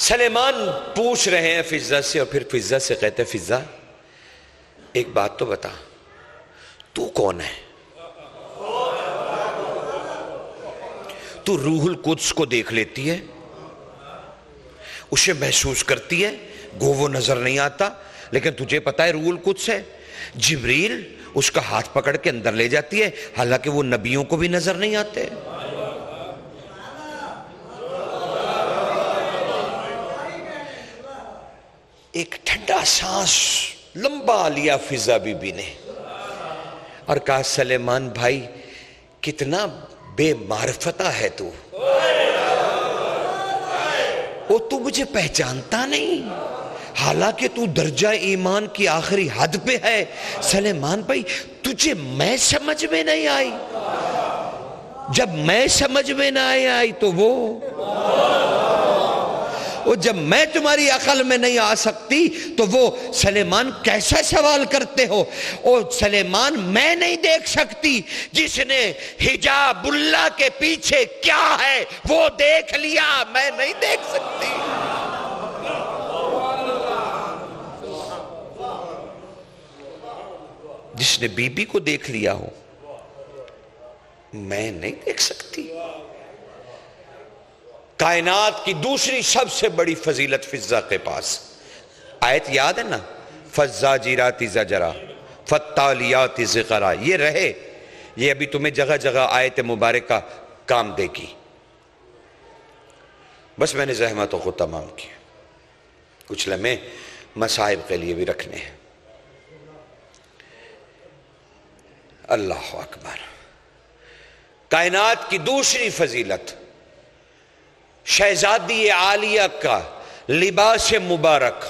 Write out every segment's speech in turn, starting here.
سلیمان پوچھ رہے ہیں فضہ سے، اور پھر فضہ سے کہتے ہیں فضہ ایک بات تو بتا، تو کون ہے؟ تو روح القدس کو دیکھ لیتی ہے، اسے محسوس کرتی ہے، گو وہ نظر نہیں آتا، لیکن تجھے پتا ہے روح القدس ہے۔ جبریل اس کا ہاتھ پکڑ کے اندر لے جاتی ہے، حالانکہ وہ نبیوں کو بھی نظر نہیں آتے۔ ایک ٹھنڈا سانس لمبا لیا فضہ بی بی نے اور کہا سلیمان بھائی کتنا بے معرفتہ ہے تو، وہ تو مجھے پہچانتا نہیں، حالانکہ تو درجہ ایمان کی آخری حد پہ ہے۔ سلیمان بھائی تجھے میں سمجھ میں نہیں آئی، جب میں سمجھ میں نہ آئی تو وہ جب میں تمہاری عقل میں نہیں آ سکتی تو وہ سلیمان کیسا سوال کرتے ہو؟ او سلیمان میں نہیں دیکھ سکتی، جس نے حجاب اللہ کے پیچھے کیا ہے وہ دیکھ لیا، میں نہیں دیکھ سکتی۔ جس نے بی بی کو دیکھ لیا ہو میں نہیں دیکھ سکتی۔ کائنات کی دوسری سب سے بڑی فضیلت فضہ کے پاس، آیت یاد ہے نا، فالزاجرات زجرا فالتالیات ذکرا، یہ رہے، یہ ابھی تمہیں جگہ جگہ آیت مبارکہ کام دے گی۔ بس میں نے زحمتوں کو تمام کیا، کچھ لمحے مصائب کے لیے بھی رکھنے ہیں۔ اللہ اکبر۔ کائنات کی دوسری فضیلت، شہزادی عالیہ کا لباس مبارک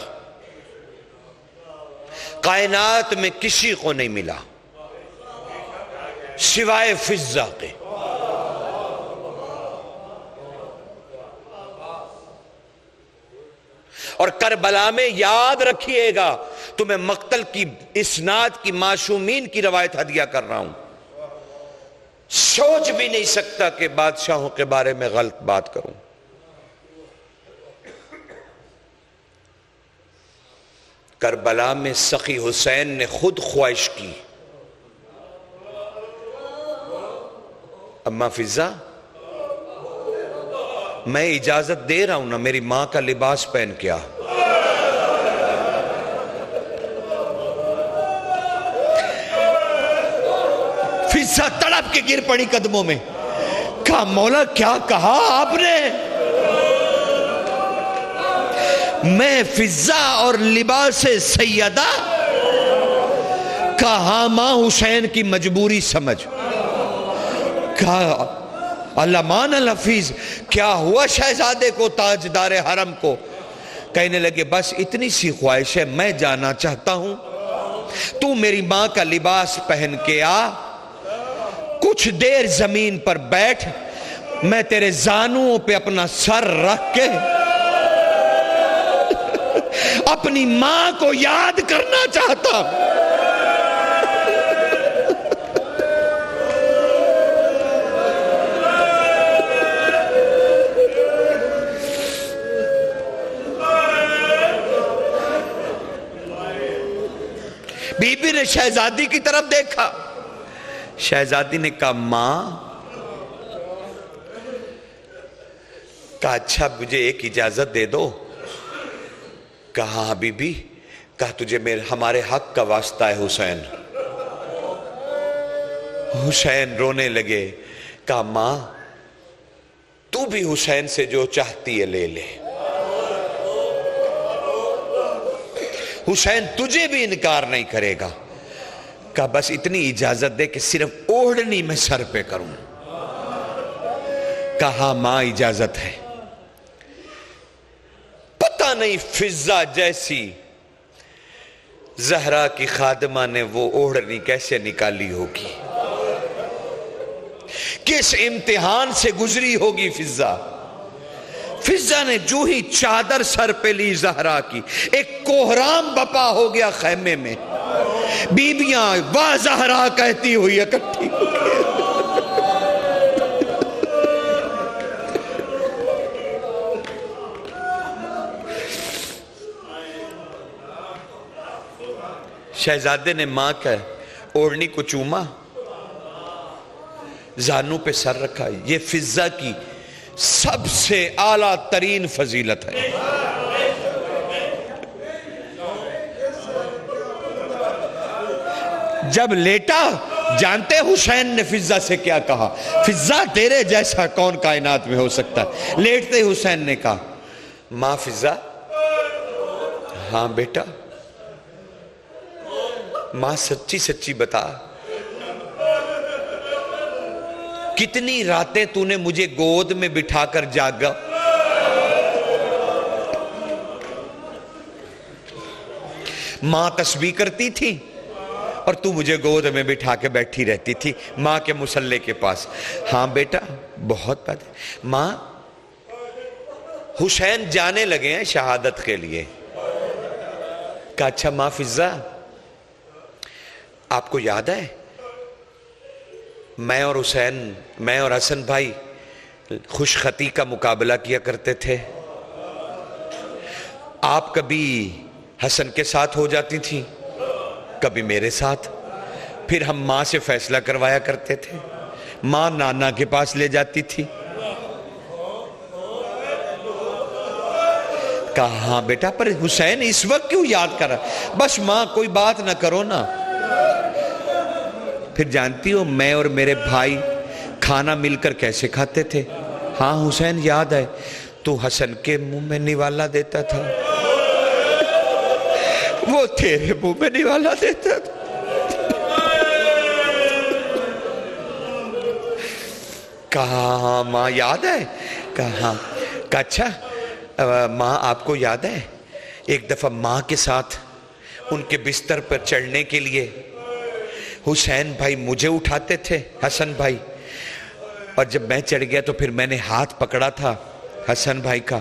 کائنات میں کسی کو نہیں ملا سوائے فضہ کے۔ اور کربلا میں یاد رکھیے گا، تمہیں مقتل کی اسناد کی معصومین کی روایت ہدیہ کر رہا ہوں، سوچ بھی نہیں سکتا کہ بادشاہوں کے بارے میں غلط بات کروں۔ کربلا میں سخی حسین نے خود خواہش کی، اماں فضہ میں اجازت دے رہا ہوں نا، میری ماں کا لباس پہن کے آ۔ فضہ تڑپ کے گر پڑی قدموں میں، کہا مولا کیا کہا آپ نے؟ میں فضہ اور لباس سیدہ؟ کہا ماں حسین کی مجبوری سمجھ۔ کہا علمان الحفیظ کیا ہوا شہزادے کو، تاجدار حرم کو؟ کہنے لگے بس اتنی سی خواہش ہے، میں جانا چاہتا ہوں، تو میری ماں کا لباس پہن کے آ، کچھ دیر زمین پر بیٹھ، میں تیرے زانوں پہ اپنا سر رکھ کے اپنی ماں کو یاد کرنا چاہتا ہوں۔ بی بی نے شہزادی کی طرف دیکھا، شہزادی نے کہا ماں، کہا اچھا مجھے ایک اجازت دے دو۔ کہا ہاں بی بی، کہا تجھے ہمارے حق کا واسطہ ہے حسین۔ حسین رونے لگے، کہا ماں تو بھی حسین سے جو چاہتی ہے لے لے، حسین تجھے بھی انکار نہیں کرے گا۔ کہا بس اتنی اجازت دے کہ صرف اوڑھنی میں سر پہ کروں۔ کہا ماں اجازت ہے۔ پتہ نہیں فضہ جیسی زہرا کی خادمہ نے وہ اوڑھنی کیسے نکالی ہوگی، کس امتحان سے گزری ہوگی فضہ۔ فضہ نے جو ہی چادر سر پہ لی زہرا کی، ایک کوہرام بپا ہو گیا خیمے میں، بیویاں واہ زہرا کہتی ہوئی اکٹھی ہو گئی۔ شہزادے نے ماں کا اوڑھنی کو چوما، زانوں پہ سر رکھا. یہ فضہ کی سب سے اعلیٰ ترین فضیلت ہے. جب لیٹا، جانتے حسین نے فضہ سے کیا کہا؟ فضہ تیرے جیسا کون کائنات میں ہو سکتا ہے؟ لیٹتے حسین نے کہا ماں فضہ. ہاں بیٹا. ماں سچی سچی بتا، کتنی راتیں تو نے مجھے گود میں بٹھا کر جاگا؟ ماں تسبیح کرتی تھی اور تو مجھے گود میں بٹھا کے بیٹھی رہتی تھی ماں کے مصلے کے پاس. ہاں بیٹا بہت بات ہے. ماں حسین جانے لگے ہیں شہادت کے لیے. کہا اچھا ماں فضہ آپ کو یاد ہے میں اور حسن بھائی خوش خطی کا مقابلہ کیا کرتے تھے. آپ کبھی حسن کے ساتھ ہو جاتی تھی، کبھی میرے ساتھ. پھر ہم ماں سے فیصلہ کروایا کرتے تھے، ماں نانا کے پاس لے جاتی تھی. کہا ہاں بیٹا، پر حسین اس وقت کیوں یاد کر رہا؟ بس ماں کوئی بات نہ کرو نا. پھر جانتی ہو میں اور میرے بھائی کھانا مل کر کیسے کھاتے تھے؟ ہاں حسین یاد ہے. تو حسن کے منہ میں نوالا دیتا تھا، وہ تیرے منہ میں نوالا دیتا تھا. کہا ہاں ماں یاد ہے. کہا ہاں. کہا اچھا ماں آپ کو یاد ہے ایک دفعہ ماں کے ساتھ ان کے بستر پر چڑھنے کے لیے حسین بھائی مجھے اٹھاتے تھے، حسن بھائی، اور جب میں چڑھ گیا تو پھر میں نے ہاتھ پکڑا تھا حسن بھائی کا،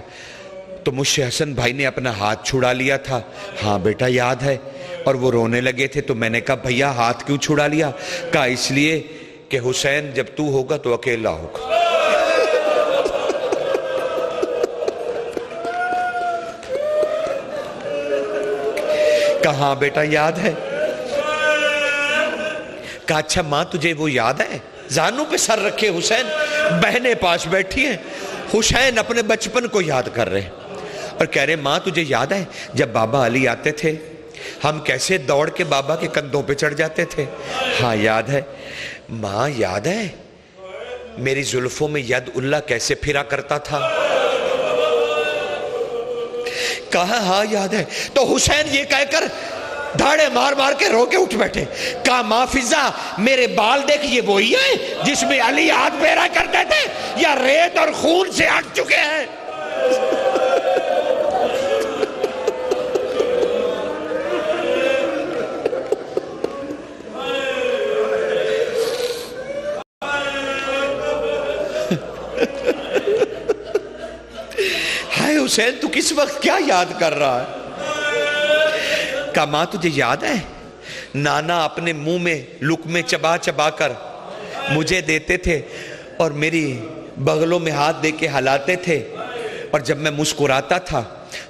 تو مجھ سے حسن بھائی نے اپنا ہاتھ چھڑا لیا تھا. ہاں بیٹا یاد ہے. اور وہ رونے لگے تھے تو میں نے کہا بھیا ہاتھ کیوں چھڑا لیا؟ کہا اس لیے کہ حسین جب تو ہوگا تو اکیلا ہوگا. کہا بیٹا یاد ہے. کہا اچھا ماں تجھے وہ یاد ہے؟ زانوں پہ سر رکھے حسین، بہنیں پاس بیٹھی ہیں، حسین اپنے بچپن کو یاد کر رہے اور کہہ رہے ماں تجھے یاد ہے جب بابا علی آتے تھے ہم کیسے دوڑ کے بابا کے کندھوں پہ چڑھ جاتے تھے؟ ہاں یاد ہے. ماں یاد ہے میری زلفوں میں ید اللہ کیسے پھرا کرتا تھا؟ کہا ہاں یاد ہے. تو حسین یہ کہہ کر دھاڑے مار مار کے رو کے اٹھ بیٹھے. کہا ماں فضہ میرے بال دیکھ، یہ وہی ہیں جس میں علی ہاتھ پھیرا کرتے تھے یا ریت اور خون سے ہٹ چکے ہیں؟ ہائے حسین تو کس وقت کیا یاد کر رہا ہے؟ کہا ماں تجھے یاد ہے نانا اپنے منہ میں لقمے چبا چبا کر مجھے دیتے تھے اور میری بغلوں میں ہاتھ دے کے ہلاتے تھے، اور جب میں مسکراتا تھا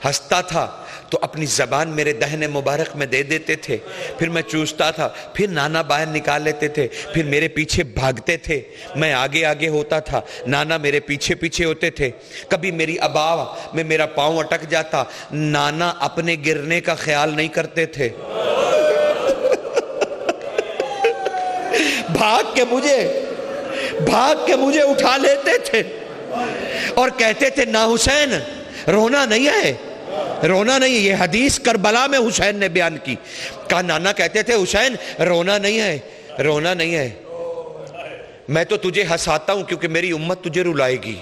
ہنستا تھا تو اپنی زبان میرے دہنے مبارک میں دے دیتے تھے، پھر میں چوستا تھا، پھر نانا باہر نکال لیتے تھے، پھر میرے پیچھے بھاگتے تھے، میں آگے آگے ہوتا تھا، نانا میرے پیچھے پیچھے ہوتے تھے. کبھی میری ابا میں میرا پاؤں اٹک جاتا، نانا اپنے گرنے کا خیال نہیں کرتے تھے، بھاگ کے مجھے اٹھا لیتے تھے اور کہتے تھے نا حسین رونا نہیں ہے، رونا نہیں. یہ حدیث کربلا میں حسین نے بیان کی. کہا نانا کہتے تھے حسین رونا نہیں ہے، رونا نہیں ہے، میں تو تجھے ہنساتا ہوں کیونکہ میری امت تجھے رلائے گی.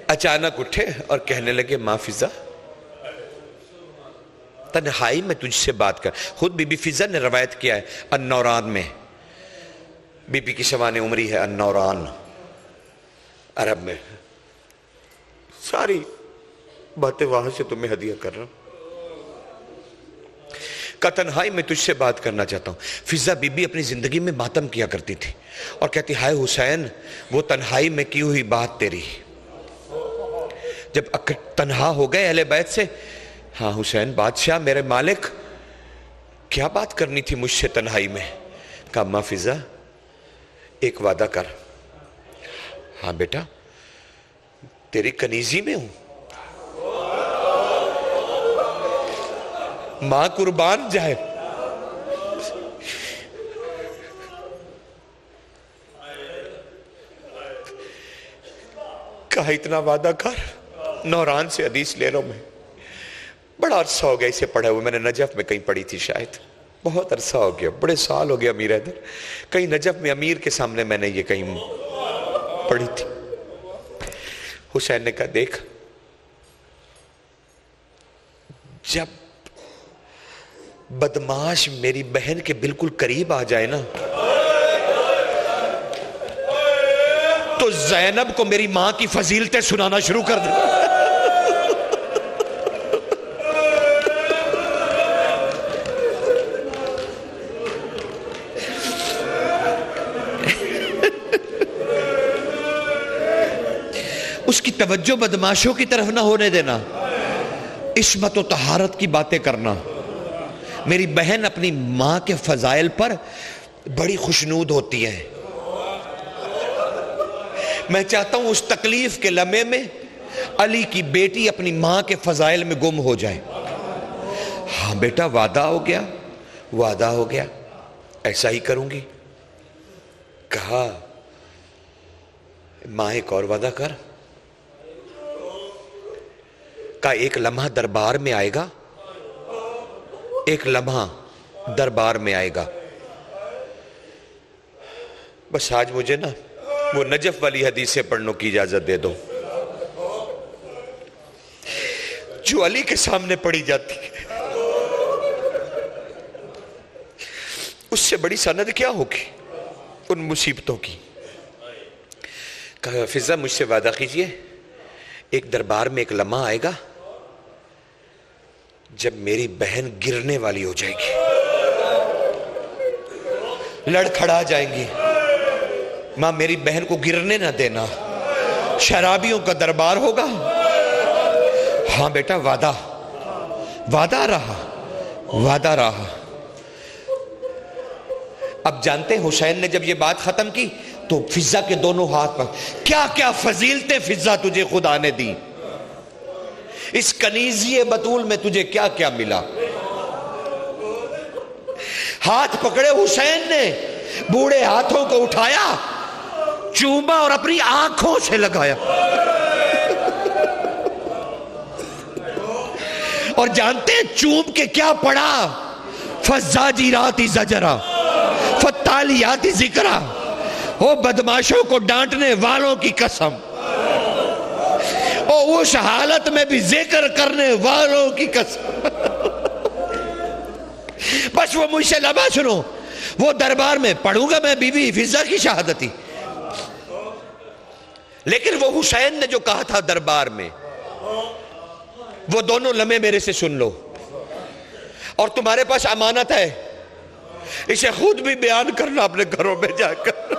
اچانک اٹھے اور کہنے لگے ماں فضہ تنہائی میں تجھ سے بات کر. خود بی بی فضہ نے روایت کیا ہے النوران میں، بی بی کی شوان عمری ہے النوران عرب میں. ساری باتیں وہاں سے تمہیں ہدیہ کر رہا ہوں. کا تنہائی میں تجھ سے بات کرنا چاہتا ہوں. فضہ بی بی اپنی زندگی میں ماتم کیا کرتی تھی اور کہتی ہائے حسین وہ تنہائی میں کی ہوئی بات تیری. جب تنہا ہو گئے اہل بیت سے, ہاں حسین بادشاہ میرے مالک کیا بات کرنی تھی مجھ سے تنہائی میں؟ کہا اماں فضہ ایک وعدہ کر. ہاں بیٹا تیری کنیزی میں ہوں, ماں قربان جائے. کہا اتنا وعدہ کر. نوران سے حدیث لے لو, میں بڑا عرصہ ہو گیا اسے پڑھا ہوا, میں نے نجف میں کہیں پڑھی تھی شاید, بہت عرصہ ہو گیا, بڑے سال ہو گیا امیر حیدر, کہیں نجف میں امیر کے سامنے میں نے یہ کہیں پڑھی تھی. حسین نے کہا دیکھ جب بدماش میری بہن کے بالکل قریب آ جائے نا تو زینب کو میری ماں کی فضیلتیں سنانا شروع کر دے. اس کی توجہ بدماشوں کی طرف نہ ہونے دینا, عصمت و طہارت کی باتیں کرنا. میری بہن اپنی ماں کے فضائل پر بڑی خوشنود ہوتی ہے. میں چاہتا ہوں اس تکلیف کے لمحے میں علی کی بیٹی اپنی ماں کے فضائل میں گم ہو جائے. ہاں بیٹا وعدہ ہو گیا, وعدہ ہو گیا, ایسا ہی کروں گی. کہا ماں ایک اور وعدہ کر. کہا ایک لمحہ دربار میں آئے گا, ایک لمحہ دربار میں آئے گا, بس آج مجھے نا وہ نجف والی حدیثیں پڑھنے کی اجازت دے دو جو علی کے سامنے پڑھی جاتی ہے. اس سے بڑی سند کیا ہوگی ان مصیبتوں کی. کہا فضہ مجھ سے وعدہ کیجئے ایک دربار میں ایک لمحہ آئے گا جب میری بہن گرنے والی ہو جائے گی, لڑکھڑا جائیں گی. ماں میری بہن کو گرنے نہ دینا, شرابیوں کا دربار ہوگا. ہاں بیٹا وعدہ, وعدہ رہا, وعدہ رہا. اب جانتے ہیں حسین نے جب یہ بات ختم کی تو فضہ کے دونوں ہاتھ پر کیا کیا فضیلتیں فضہ تجھے خدا نے دی, اس کنیزی بطول میں تجھے کیا کیا ملا. ہاتھ پکڑے حسین نے, بوڑھے ہاتھوں کو اٹھایا, چوما اور اپنی آنکھوں سے لگایا. اور جانتے ہیں چوم کے کیا پڑا؟ فزاجراتی زجرا فتالیاتی ذکرا. وہ بدماشوں کو ڈانٹنے والوں کی قسم, اور اس حالت میں بھی ذکر کرنے والوں کی قسم. بس وہ مجھ سے لبا سنو, وہ دربار میں پڑھوں گا میں بی بی فضہ کی شہادتی, لیکن وہ حسین نے جو کہا تھا دربار میں وہ دونوں لمحے میرے سے سن لو. اور تمہارے پاس امانت ہے, اسے خود بھی بیان کرنا اپنے گھروں میں جا کر.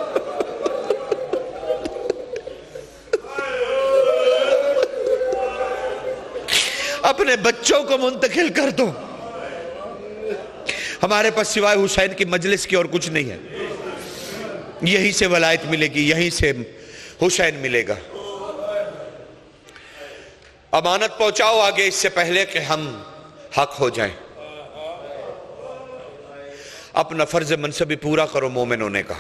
اپنے بچوں کو منتقل کر دو. ہمارے پاس سوائے حسین کی مجلس کی اور کچھ نہیں ہے, یہیں سے ولایت ملے گی, یہیں سے حسین ملے گا. امانت پہنچاؤ آگے اس سے پہلے کہ ہم حق ہو جائیں. اپنا فرض منصبی پورا کرو مومن ہونے کا.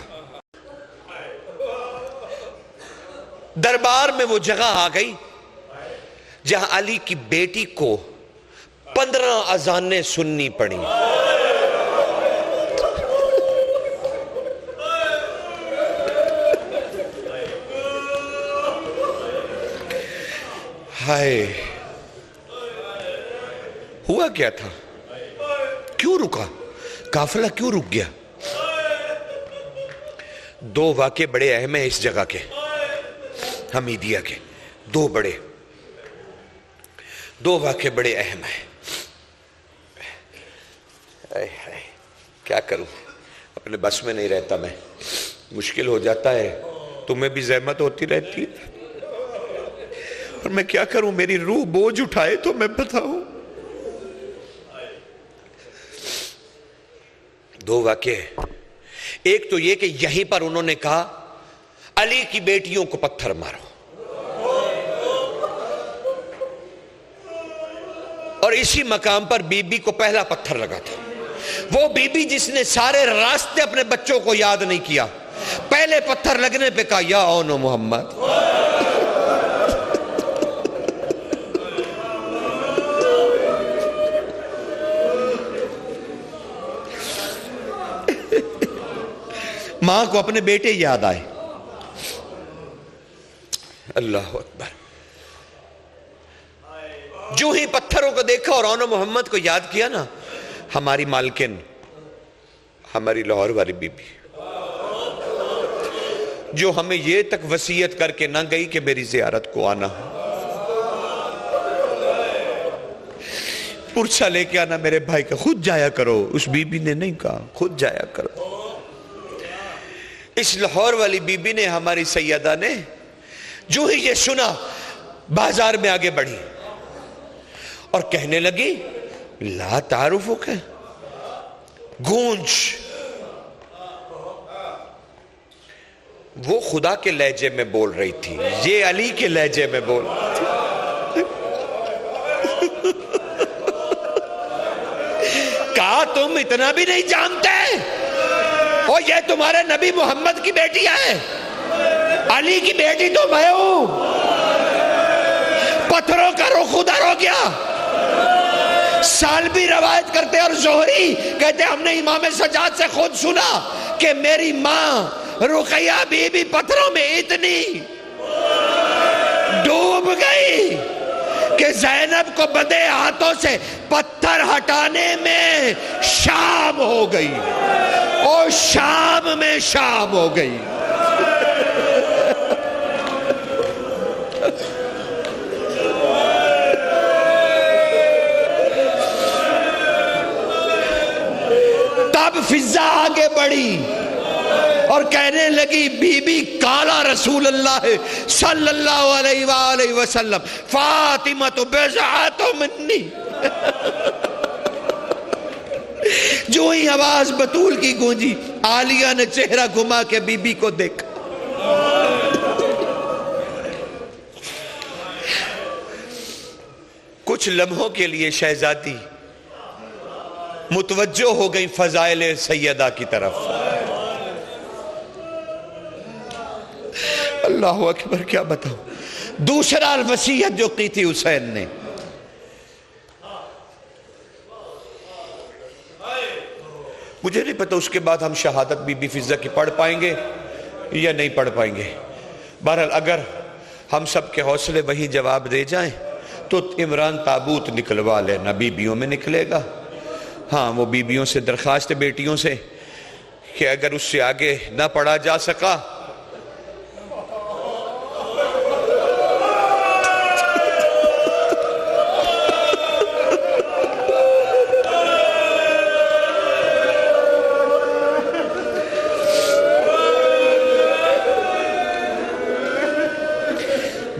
دربار میں وہ جگہ آ گئی جہاں علی کی بیٹی کو 15 اذانیں سننی پڑی. ہائے, ہوا کیا تھا؟ کیوں رکا قافلہ, کیوں رک گیا؟ دو واقعے بڑے اہم ہیں اس جگہ کے, حمیدیہ کے. دو واقعے بڑے اہم ہیں. کیا کروں، اپنے بس میں نہیں رہتا، میں مشکل ہو جاتا ہے، تمہیں بھی زحمت ہوتی رہتی ہے، اور میں کیا کروں، میری روح بوجھ اٹھائے تو میں بتاؤں۔ دو واقعے، ایک تو یہ کہ یہیں پر انہوں نے کہا علی کی بیٹیوں کو پتھر مارو، اور اسی مقام پر بی بی کو پہلا پتھر لگا تھا۔ وہ بی بی جس نے سارے راستے اپنے بچوں کو یاد نہیں کیا، پہلے پتھر لگنے پہ کہا یا اونو محمد۔ ماں کو اپنے بیٹے یاد آئے، اللہ اکبر، جو ہی پتھروں کو دیکھا اور اونو محمد کو یاد کیا نا، ہماری مالکن، ہماری لاہور والی بی بی، جو ہمیں یہ تک وصیت کر کے نہ گئی کہ میری زیارت کو آنا، پرچہ لے کے آنا میرے بھائی کا، خود جایا کرو۔ اس بی بی نے نہیں کہا خود جایا کرو۔ اس لاہور والی بی بی نے، ہماری سیدہ نے، جو ہی یہ سنا بازار میں آگے بڑھی اور کہنے لگی لا تعارفک ہے، گونج۔ وہ خدا کے لہجے میں بول رہی تھی، یہ علی کے لہجے میں بول رہی تھی۔ کہا تم اتنا بھی نہیں جانتے، اور یہ تمہارے نبی محمد کی بیٹی ہے، علی کی بیٹی تو میں ہوں۔ پتھروں کا رخ ادھر ہو گیا۔ سالبی روایت کرتے اور زہری کہتے ہم نے امام سجاد سے خود سنا کہ میری ماں رقیہ بی بی پتھروں میں اتنی ڈوب گئی کہ زینب کو بندے ہاتھوں سے پتھر ہٹانے میں شام ہو گئی، اور شام میں شام ہو گئی۔ تب فضا آگے بڑھی اور کہنے لگی بی بی کالا رسول اللہ صلی اللہ علیہ وآلہ وسلم، فاطمہ بضعۃ منی۔ جو ہی آواز بطول کی گونجی، عالیہ نے چہرہ گھما کے بی بی کو دیکھا۔ کچھ لمحوں کے لیے شہزادی متوجہ ہو گئی فضائل سیدہ کی طرف۔ اللہ اکبر، کیا بتاؤں۔ دوسرا وصیت جو کی تھی حسین نے، مجھے نہیں پتا اس کے بعد ہم شہادت بی بی فضہ کی پڑھ پائیں گے یا نہیں پڑھ پائیں گے۔ بہرحال اگر ہم سب کے حوصلے وہی جواب دے جائیں تو عمران تابوت نکلوا لینا، بیبیوں میں نکلے گا۔ ہاں، وہ بیبیوں سے درخواست ہے، بیٹیوں سے، کہ اگر اس سے آگے نہ پڑھا جا سکا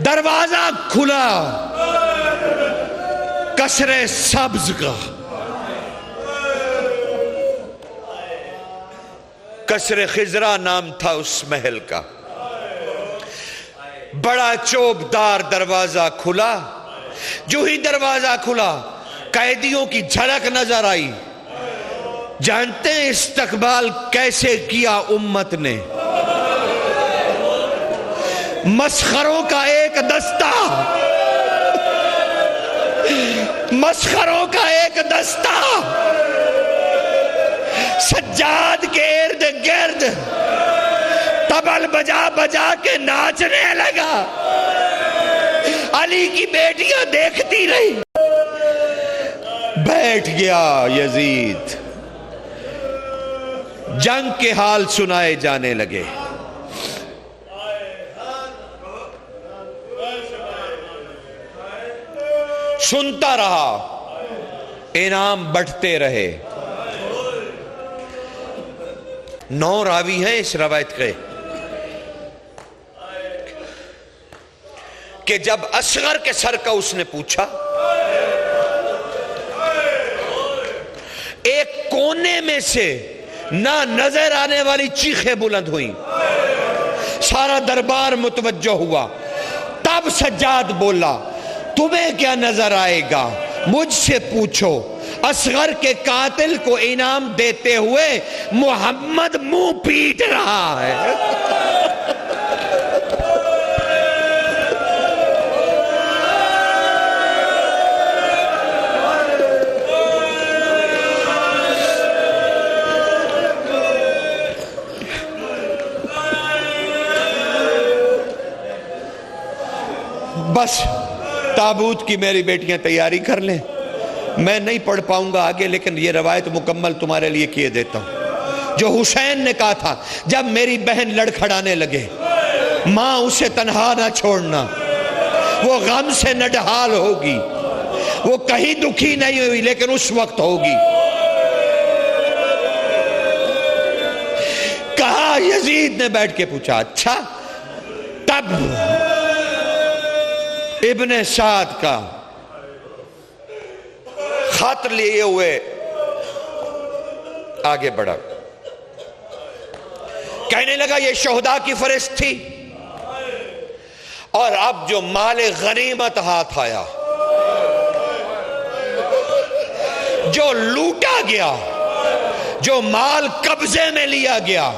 دروازہ کھلا قصر سبز کا، قصر خضرا نام تھا اس محل کا۔ بڑا چوبدار دروازہ کھلا۔ جو ہی دروازہ کھلا قیدیوں کی جھلک نظر آئی۔ جانتے ہیں استقبال کیسے کیا امت نے؟ مسخروں کا ایک دستہ، مسخروں کا ایک دستہ سجاد کے ارد گرد طبل بجا بجا کے ناچنے لگا۔ علی کی بیٹیاں دیکھتی رہی۔ بیٹھ گیا یزید۔ جنگ کے حال سنائے جانے لگے۔ سنتا رہا، انعام بڑھتے رہے۔ 9 راوی ہیں اس روایت کے کہ جب اصغر کے سر کا اس نے پوچھا، ایک کونے میں سے نہ نظر آنے والی چیخیں بلند ہوئیں، سارا دربار متوجہ ہوا۔ تب سجاد بولا تمہیں کیا نظر آئے گا، مجھ سے پوچھو۔ اصغر کے قاتل کو انعام دیتے ہوئے محمد منہ پیٹ رہا ہے۔ بس تابوت کی میری بیٹیاں تیاری کر لیں، میں نہیں پڑھ پاؤں گا آگے، لیکن یہ روایت مکمل تمہارے لیے کیے دیتا ہوں۔ جو حسین نے کہا تھا جب میری بہن لڑکھڑانے لگے، ماں اسے تنہا نہ چھوڑنا، وہ غم سے نڈھال ہوگی، وہ کہیں دکھی نہیں ہوئی لیکن اس وقت ہوگی۔ کہا یزید نے بیٹھ کے پوچھا اچھا، تب ابن سعد کا خط لیے ہوئے آگے بڑھا، کہنے لگا یہ شہداء کی فہرست تھی، اور اب جو مال غنیمت ہاتھ آیا، جو لوٹا گیا، جو مال قبضے میں لیا گیا،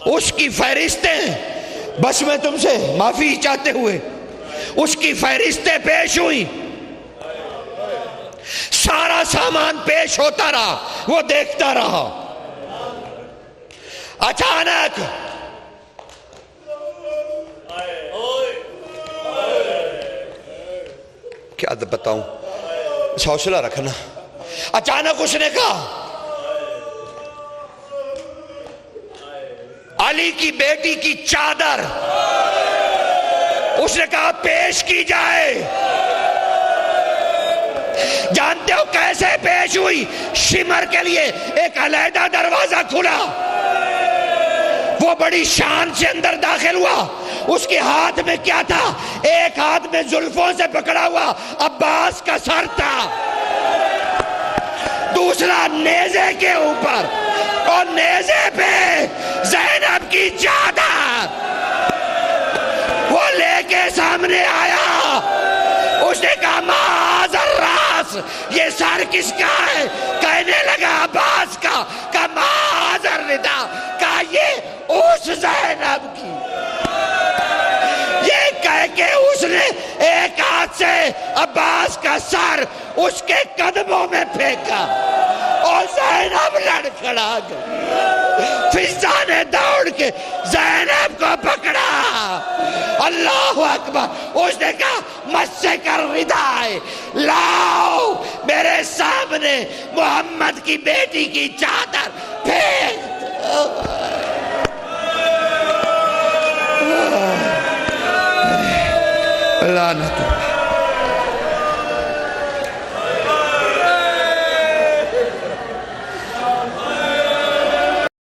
اس کی فہرستیں، بس میں تم سے معافی چاہتے ہوئے اس کی فہرستیں پیش ہوئی، سارا سامان پیش ہوتا رہا، وہ دیکھتا رہا۔ اچانک کیا بتاؤں، حوصلہ رکھنا، اچانک اس نے کہا علی کی بیٹی کی چادر، اس نے کہا پیش کی جائے۔ جانتے ہو کیسے پیش ہوئی؟ شمر کے لیے ایک علیحدہ دروازہ کھلا، وہ بڑی شان سے اندر داخل ہوا۔ اس کے ہاتھ میں کیا تھا؟ ایک ہاتھ میں زلفوں سے پکڑا ہوا عباس کا سر تھا، دوسرا نیزے کے اوپر، اور نیزے پہ زینب کی چادر۔ وہ لے کے سامنے آیا، اس نے کہا معاذ الراس، یہ سر کس کا ہے؟ کہنے لگا عباس کا۔ کہا معاذ الردا، کہا یہ اس زینب کی۔ یہ کہہ کے اس نے ایک ہاتھ سے عباس کا سر اس کے قدموں میں پھینکا، اور زینب لڑکھڑا گئی۔ فضا نے دوڑ کے زینب کو پکڑا، اللہ اکبر۔ اس نے کہا مسک الرداء، لاؤ میرے سامنے محمد کی بیٹی کی چادر پھینک۔ لعنت